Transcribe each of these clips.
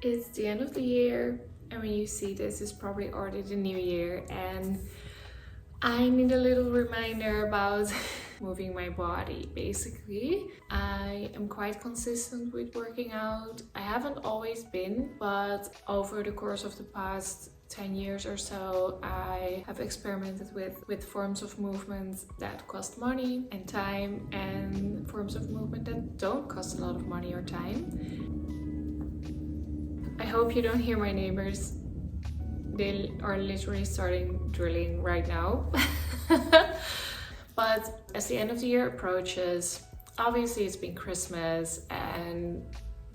It's the end of the year, and when you see this, it's probably already the new year, and I need a little reminder about moving my body. Basically, I am quite consistent with working out. I haven't always been, but over the course of the past 10 years or so, I have experimented with forms of movement that cost money and time, and forms of movement that don't cost a lot of money or time. I hope you don't hear my neighbors. They are literally starting drilling right now. But as the end of the year approaches, obviously it's been Christmas, and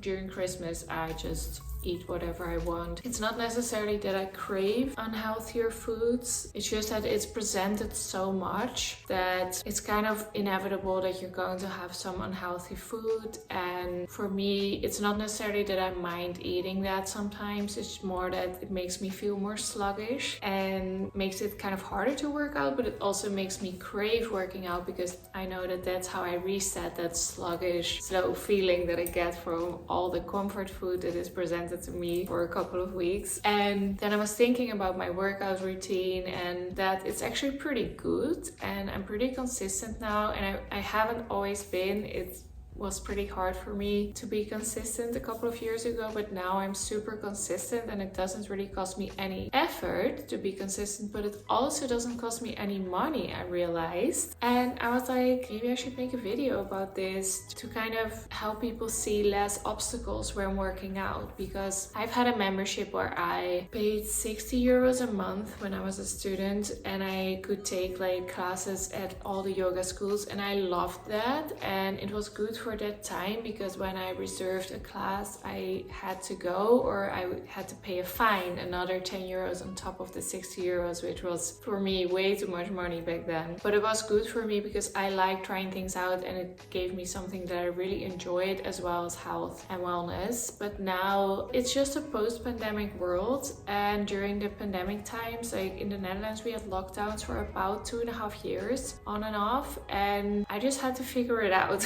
during Christmas I just eat whatever I want. It's not necessarily that I crave unhealthier foods, it's just that it's presented so much that it's kind of inevitable that you're going to have some unhealthy food. And for me, it's not necessarily that I mind eating that sometimes, it's more that it makes me feel more sluggish and makes it kind of harder to work out, but it also makes me crave working out because I know that that's how I reset that sluggish, slow feeling that I get from all the comfort food that is presented to me for a couple of weeks. And then I was thinking about my workout routine and that it's actually pretty good and I'm pretty consistent now, and I haven't always been. It was pretty hard for me to be consistent a couple of years ago, but now I'm super consistent and it doesn't really cost me any effort to be consistent, but it also doesn't cost me any money, I realized. And I was like, maybe I should make a video about this to kind of help people see less obstacles when working out, because I've had a membership where I paid 60 euros a month when I was a student, and I could take like classes at all the yoga schools, and I loved that, and it was good for that time, because when I reserved a class I had to go, or I had to pay a fine, another 10 euros on top of the 60 euros, which was for me way too much money back then. But it was good for me because I like trying things out and it gave me something that I really enjoyed, as well as health and wellness. But now it's just a post-pandemic world, and during the pandemic times, like in the Netherlands, we had lockdowns for about 2.5 years on and off, and I just had to figure it out.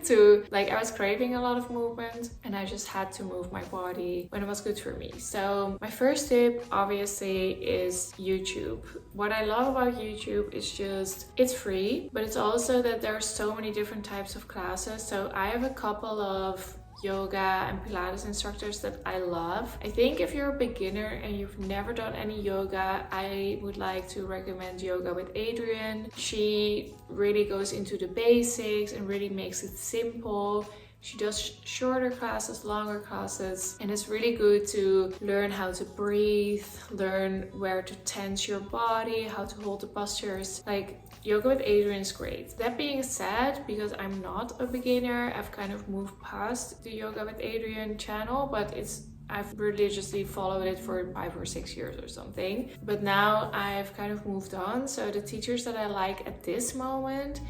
I was craving a lot of movement and I just had to move my body when it was good for me. So my first tip obviously is YouTube. What I love about YouTube is just it's free, but it's also that there are so many different types of classes. So I have a couple of yoga and Pilates instructors that I love. I think if you're a beginner and you've never done any yoga, I would like to recommend Yoga with Adriene. She really goes into the basics and really makes it simple. She does shorter classes, longer classes, and it's really good to learn how to breathe, learn where to tense your body, how to hold the postures. Like, Yoga with Adriene is great. That being said, because I'm not a beginner, I've kind of moved past the Yoga with Adriene channel, but I've religiously followed it for 5 or 6 years or something. But now I've kind of moved on. So the teachers that I like at this moment,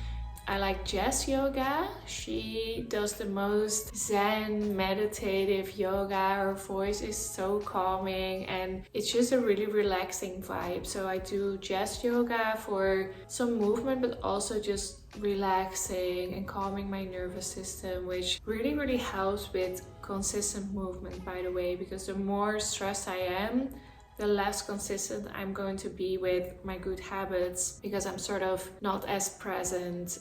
I like Jess Yoga. She does the most zen, meditative yoga. Her voice is so calming and it's just a really relaxing vibe. So I do Jess Yoga for some movement, but also just relaxing and calming my nervous system, which really, really helps with consistent movement, by the way, because the more stressed I am, the less consistent I'm going to be with my good habits, because I'm sort of not as present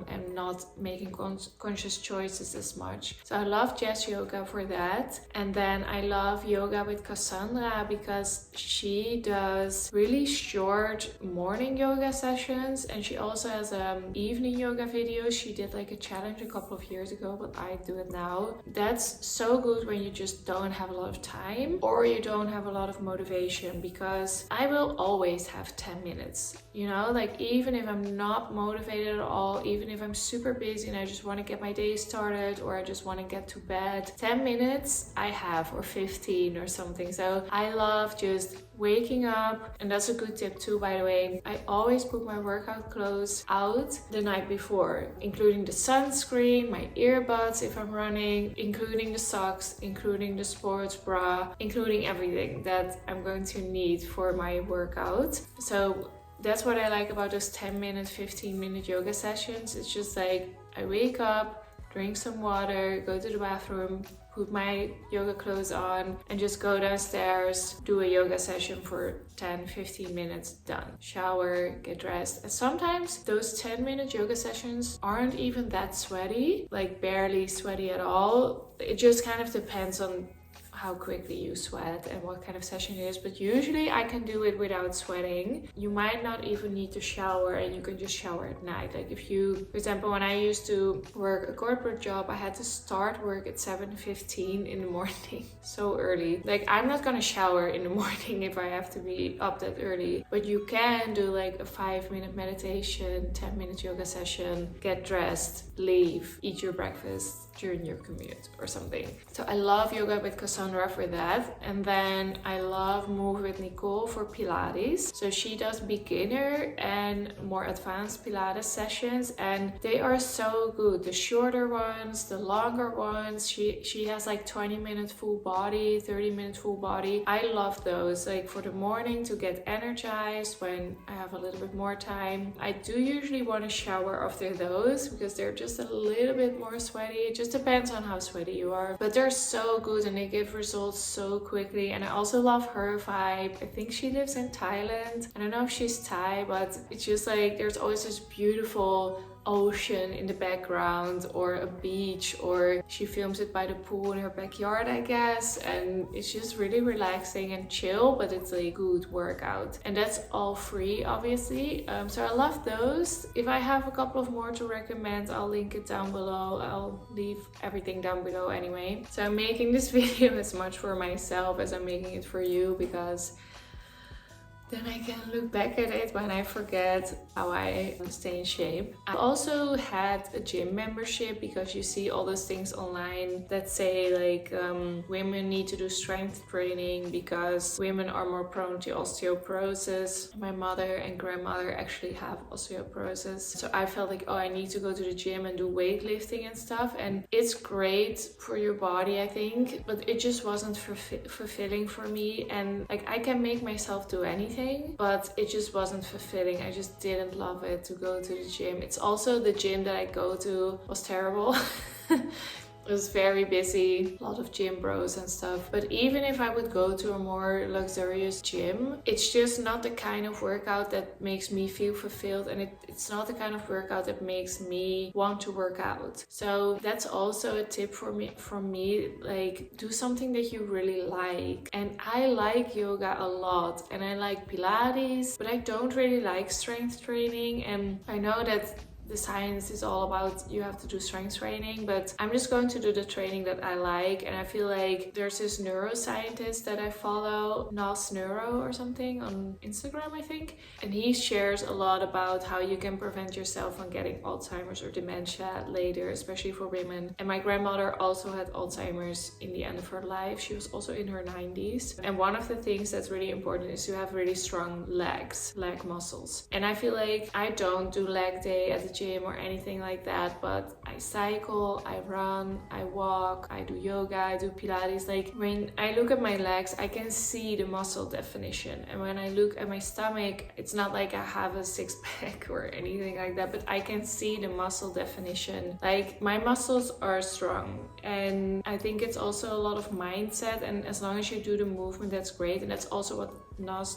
and not making conscious choices as much. So I love Jess Yoga for that. And then I love Yoga with Cassandra because she does really short morning yoga sessions, and she also has evening yoga videos. She did like a challenge a couple of years ago, but I do it now. That's so good when you just don't have a lot of time or you don't have a lot of motivation, because I will always have 10 minutes, you know, like even if I'm not motivated at all, even if I'm super busy and I just want to get my day started or I just want to get to bed, 10 minutes I have, or 15 or something. So I love just waking up, and that's a good tip too, by the way. I always put my workout clothes out the night before, including the sunscreen, my earbuds if I'm running, including the socks, including the sports bra, including everything that I'm going to need for my workout. So that's what I like about those 10-minute, 15-minute yoga sessions. It's just like I wake up, drink some water, go to the bathroom, put my yoga clothes on and just go downstairs, do a yoga session for 10-15 minutes, done. Shower, get dressed. And sometimes those 10-minute yoga sessions aren't even that sweaty, like barely sweaty at all. It just kind of depends on how quickly you sweat and what kind of session it is, but usually I can do it without sweating. You might not even need to shower, and you can just shower at night. Like if you, for example, when I used to work a corporate job, I had to start work at 7:15 in the morning, so early. Like I'm not gonna shower in the morning if I have to be up that early, but you can do like a 5-minute meditation, 10-minute yoga session, get dressed, leave, eat your breakfast during your commute or something. So I love yoga with Cassandra for that. And then I love Move with Nicole for Pilates. So she does beginner and more advanced Pilates sessions, and they are so good. The shorter ones, the longer ones. She has like 20-minute full body, 30-minute full body. I love those, like for the morning to get energized when I have a little bit more time. I do usually want to shower after those because they're just a little bit more sweaty. It just depends on how sweaty you are, but they're so good and they give results so quickly. And I also love her vibe. I think she lives in Thailand. I don't know if she's Thai, but it's just like there's always this beautiful ocean in the background or a beach, or she films it by the pool in her backyard, I guess, and it's just really relaxing and chill, but it's a good workout, and that's all free, obviously. So I love those. If I have a couple of more to recommend, I'll link it down below. I'll leave everything down below anyway. So I'm making this video as much for myself as I'm making it for you, because then I can look back at it when I forget how I stay in shape. I also had a gym membership, because you see all those things online that say like women need to do strength training because women are more prone to osteoporosis. My mother and grandmother actually have osteoporosis. So I felt like, oh, I need to go to the gym and do weightlifting and stuff. And it's great for your body, I think, but it just wasn't fulfilling for me. And like I can make myself do anything, but it just wasn't fulfilling. I just didn't love it to go to the gym. It's also the gym that I go to was terrible. It was very busy, a lot of gym bros and stuff. But even if I would go to a more luxurious gym, it's just not the kind of workout that makes me feel fulfilled, and it's not the kind of workout that makes me want to work out. So that's also a tip from me, like do something that you really like. And I like yoga a lot, and I like Pilates, but I don't really like strength training. And I know that the science is all about you have to do strength training, but I'm just going to do the training that I like. And I feel like there's this neuroscientist that I follow, Nas Neuro or something, on Instagram, I think, and he shares a lot about how you can prevent yourself from getting Alzheimer's or dementia later, especially for women. And my grandmother also had Alzheimer's in the end of her life. She was also in her 90s, and one of the things that's really important is to have really strong leg muscles. And I feel like I don't do leg day at the gym or anything like that, but I cycle, I run, I walk, I do yoga, I do Pilates. Like when I look at my legs, I can see the muscle definition, and when I look at my stomach, it's not like I have a six-pack or anything like that, but I can see the muscle definition. Like my muscles are strong, and I think it's also a lot of mindset, and as long as you do the movement, that's great. And that's also what Nas,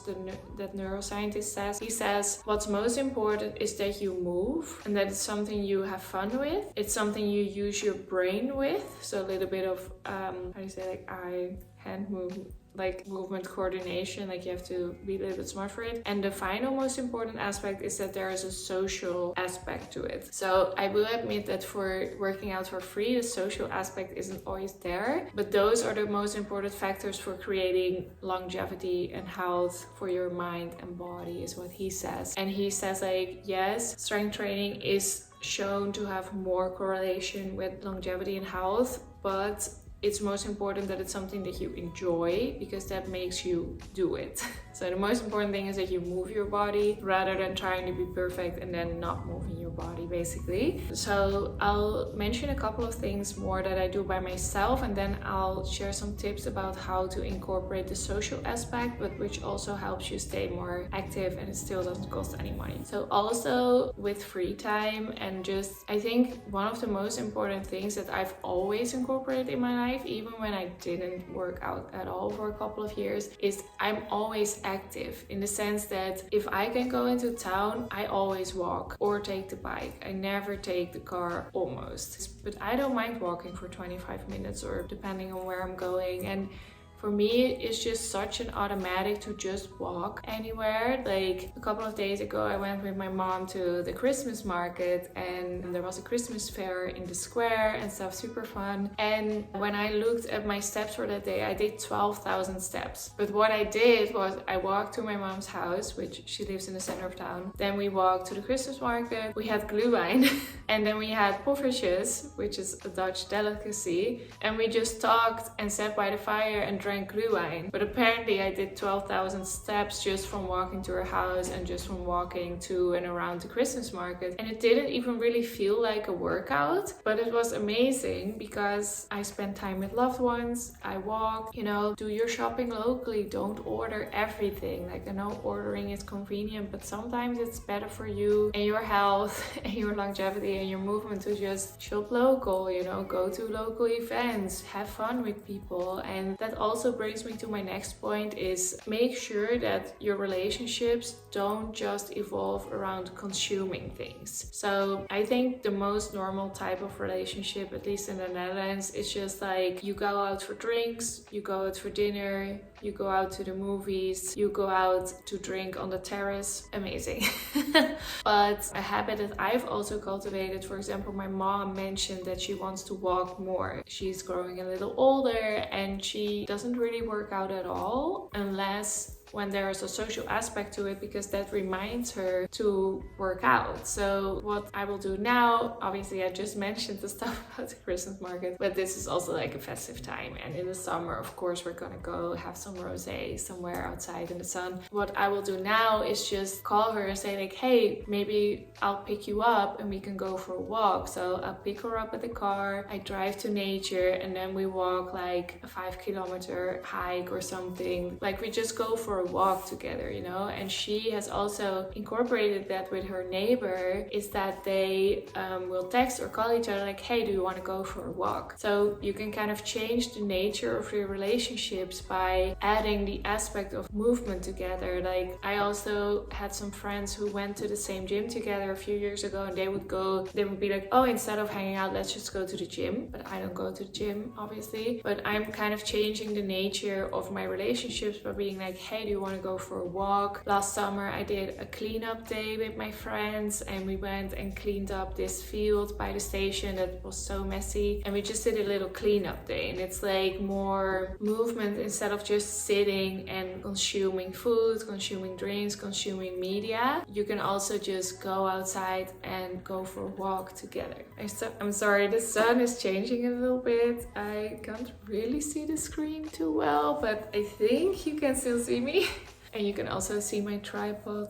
that neuroscientist, says. He says what's most important is that you move, and that it's something you have fun with. It's something you use your brain with. So a little bit of how do you say, like eye-hand movement, like movement coordination, like you have to be a little bit smart for it. And the final most important aspect is that there is a social aspect to it. So I will admit that for working out for free, the social aspect isn't always there, but those are the most important factors for creating longevity and health for your mind and body, is what he says. And he says, like, yes, strength training is shown to have more correlation with longevity and health, but it's most important that it's something that you enjoy, because that makes you do it. So the most important thing is that you move your body rather than trying to be perfect and then not moving your body basically. So I'll mention a couple of things more that I do by myself, and then I'll share some tips about how to incorporate the social aspect, but which also helps you stay more active and it still doesn't cost any money. So also with free time, and just I think one of the most important things that I've always incorporated in my life, even when I didn't work out at all for a couple of years, is I'm always active, in the sense that if I can go into town, I always walk or take the bike. I never take the car, almost. But I don't mind walking for 25 minutes or depending on where I'm going. And for me, it's just such an automatic to just walk anywhere. Like a couple of days ago, I went with my mom to the Christmas market, and there was a Christmas fair in the square and stuff, super fun. And when I looked at my steps for that day, I did 12,000 steps. But what I did was I walked to my mom's house, which she lives in the center of town. Then we walked to the Christmas market. We had glühwein and then we had poffertjes, which is a Dutch delicacy. And we just talked and sat by the fire and drank glühwein. But apparently I did 12,000 steps just from walking to her house and just from walking to and around the Christmas market. And it didn't even really feel like a workout, but it was amazing because I spent time with loved ones. I walked, do your shopping locally. Don't order everything. Like, I know ordering is convenient, but sometimes it's better for you and your health and your longevity and your movement to just shop local, go to local events, have fun with people. And that also brings me to my next point, is make sure that your relationships don't just evolve around consuming things. So I think the most normal type of relationship, at least in the Netherlands, is just like you go out for drinks, you go out for dinner, you go out to the movies, you go out to drink on the terrace. Amazing. But a habit that I've also cultivated, for example, my mom mentioned that she wants to walk more. She's growing a little older and she doesn't really work out at all unless when there is a social aspect to it, because that reminds her to work out. So what I will do now, obviously I just mentioned the stuff about the Christmas market, but this is also like a festive time. And in the summer, of course, we're gonna go have some rosé somewhere outside in the sun. What I will do now is just call her and say like, hey, maybe I'll pick you up and we can go for a walk. So I'll pick her up at the car, I drive to nature, and then we walk like a 5-kilometer hike or something. Like we just go for a walk together, and she has also incorporated that with her neighbor, is that they will text or call each other like, hey, do you want to go for a walk? So you can kind of change the nature of your relationships by adding the aspect of movement together. Like I also had some friends who went to the same gym together a few years ago, and they would be like, oh, instead of hanging out, let's just go to the gym. But I don't go to the gym, obviously, but I'm kind of changing the nature of my relationships by being like, hey, do you want to go for a walk? Last summer I did a cleanup day with my friends and we went and cleaned up this field by the station that was so messy, and we just did a little cleanup day. And it's like more movement instead of just sitting and consuming food, consuming drinks, consuming media. You can also just go outside and go for a walk together. I'm sorry, the sun is changing a little bit. I can't really see the screen too well, but I think you can still see me. And you can also see my tripod.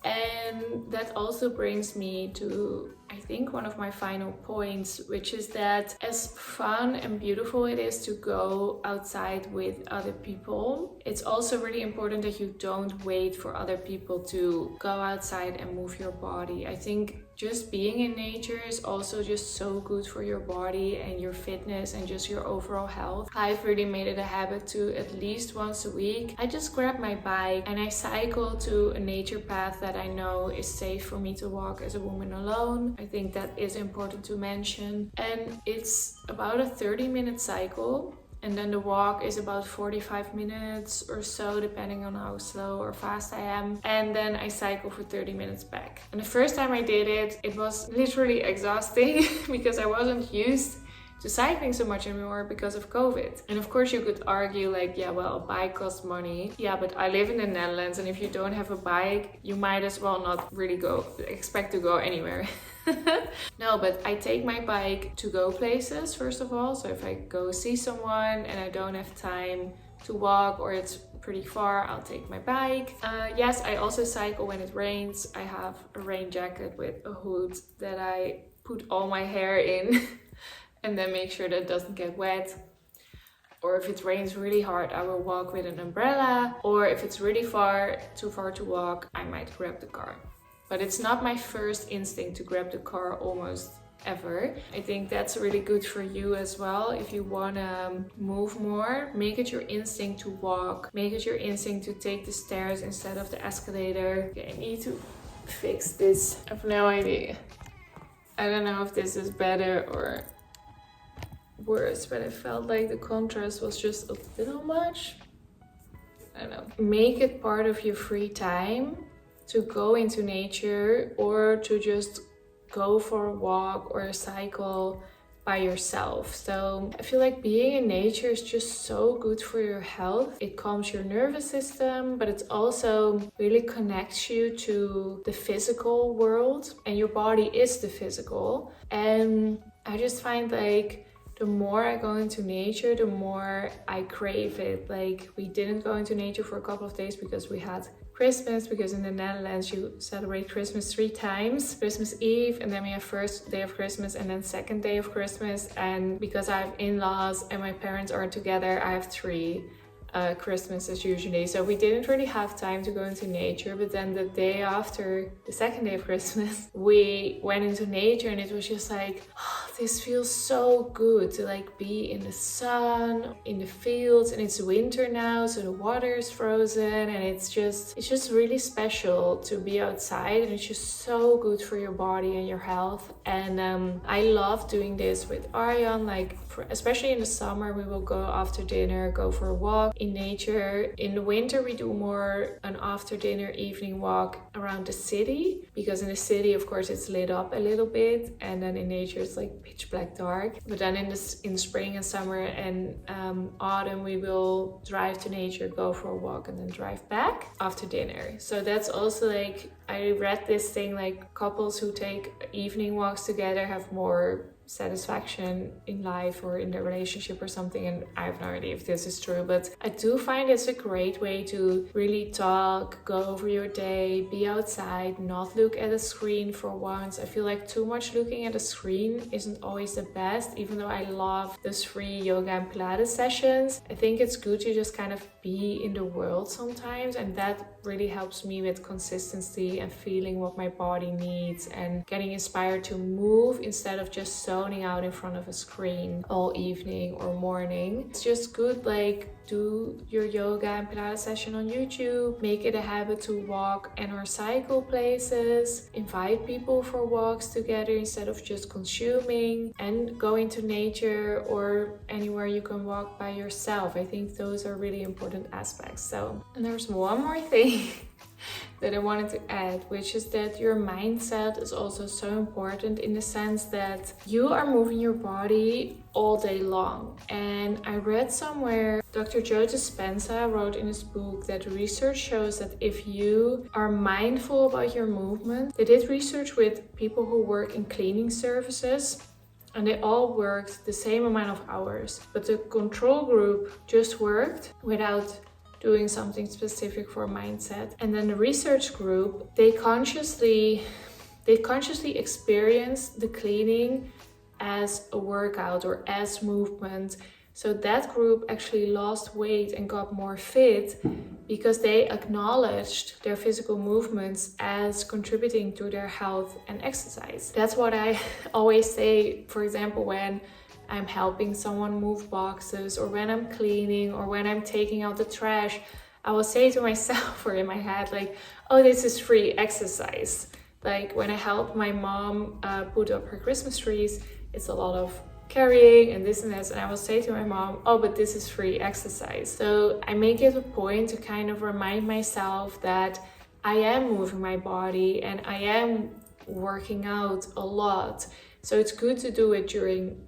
And that also brings me to, I think, one of my final points, which is that as fun and beautiful it is to go outside with other people, it's also really important that you don't wait for other people to go outside and move your body. I think just being in nature is also just so good for your body and your fitness and just your overall health. I've really made it a habit to at least once a week, I just grab my bike and I cycle to a nature path that I know is safe for me to walk as a woman alone. I think that is important to mention. And it's about a 30-minute cycle. And then the walk is about 45 minutes or so, depending on how slow or fast I am. And then I cycle for 30 minutes back. And the first time I did it, it was literally exhausting because I wasn't used to cycling so much anymore because of COVID. And of course you could argue like, yeah, well, a bike costs money. Yeah, but I live in the Netherlands, and if you don't have a bike, you might as well not really expect to go anywhere. No, but I take my bike to go places, first of all. So if I go see someone and I don't have time to walk or it's pretty far, I'll take my bike. Yes, I also cycle when it rains. I have a rain jacket with a hood that I put all my hair in and then make sure that it doesn't get wet. Or if it rains really hard, I will walk with an umbrella. Or if it's really too far to walk, I might grab the car. But it's not my first instinct to grab the car almost ever. I think that's really good for you as well. If you want to move more, make it your instinct to walk. Make it your instinct to take the stairs instead of the escalator. Okay, I need to fix this. I have no idea. I don't know if this is better or worse, but I felt like the contrast was just a little much. I don't know. Make it part of your free time to go into nature or to just go for a walk or a cycle by yourself. So I feel like being in nature is just so good for your health. It calms your nervous system, but it also really connects you to the physical world, and your body is the physical. And I just find like the more I go into nature, the more I crave it. Like, we didn't go into nature for a couple of days because we had Christmas, because in the Netherlands you celebrate Christmas 3 times. Christmas Eve, and then we have first day of Christmas and then second day of Christmas. And because I have in-laws and my parents aren't together, I have 3 Christmases usually. So we didn't really have time to go into nature. But then the day after the second day of Christmas, we went into nature, and it was just like, oh, this feels so good to like be in the sun, in the fields. And it's winter now, so the water is frozen, and it's just really special to be outside, and it's just so good for your body and your health. And I love doing this with Arjan, like especially in the summer, we will go after dinner, go for a walk in nature. In the winter, we do more an after dinner evening walk around the city, because in the city, of course, it's lit up a little bit, and then in nature it's like pitch black dark. But then in spring and summer and autumn, we will drive to nature, go for a walk, and then drive back after dinner. So that's also like, I read this thing like couples who take evening walks together have more satisfaction in life or in their relationship or something, and I have no idea if this is true, but I do find it's a great way to really talk, go over your day, be outside, not look at a screen for once. I feel like too much looking at a screen isn't always the best, even though I love those free yoga and Pilates sessions. I think it's good to just kind of be in the world sometimes, and that really helps me with consistency and feeling what my body needs and getting inspired to move instead of just zoning out in front of a screen all evening or morning. It's just good, like, do your yoga and Pilates session on YouTube, make it a habit to walk and or cycle places, invite people for walks together instead of just consuming, and go into nature or anywhere you can walk by yourself. I think those are really important aspects. So, and there's one more thing that I wanted to add, which is that your mindset is also so important, in the sense that you are moving your body all day long. And I read somewhere, Dr. Joe Dispenza wrote in his book that research shows that if you are mindful about your movement, they did research with people who work in cleaning services, and they all worked the same amount of hours, but the control group just worked without doing something specific for mindset. And then the research group, they consciously experience the cleaning as a workout or as movement. So that group actually lost weight and got more fit because they acknowledged their physical movements as contributing to their health and exercise. That's what I always say, for example, when I'm helping someone move boxes, or when I'm cleaning, or when I'm taking out the trash, I will say to myself or in my head, like, oh, this is free exercise. Like when I help my mom put up her Christmas trees, it's a lot of carrying and this and that, and I will say to my mom, oh, but this is free exercise. So I make it a point to kind of remind myself that I am moving my body and I am working out a lot. So it's good to do it during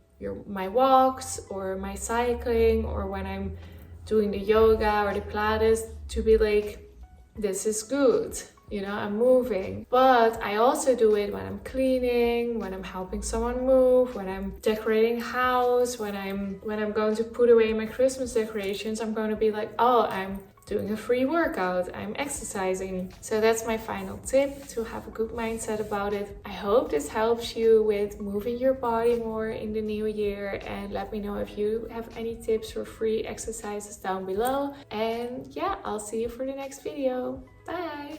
my walks or my cycling, or when I'm doing the yoga or the Pilates, to be like, this is good. you know, I'm moving. But I also do it when I'm cleaning, when I'm helping someone move, when I'm decorating a house, when I'm going to put away my Christmas decorations. I'm going to be like, oh, I'm doing a free workout, I'm exercising. So that's my final tip, to have a good mindset about it. I hope this helps you with moving your body more in the new year, and let me know if you have any tips for free exercises down below. And yeah, I'll see you for the next video. Bye!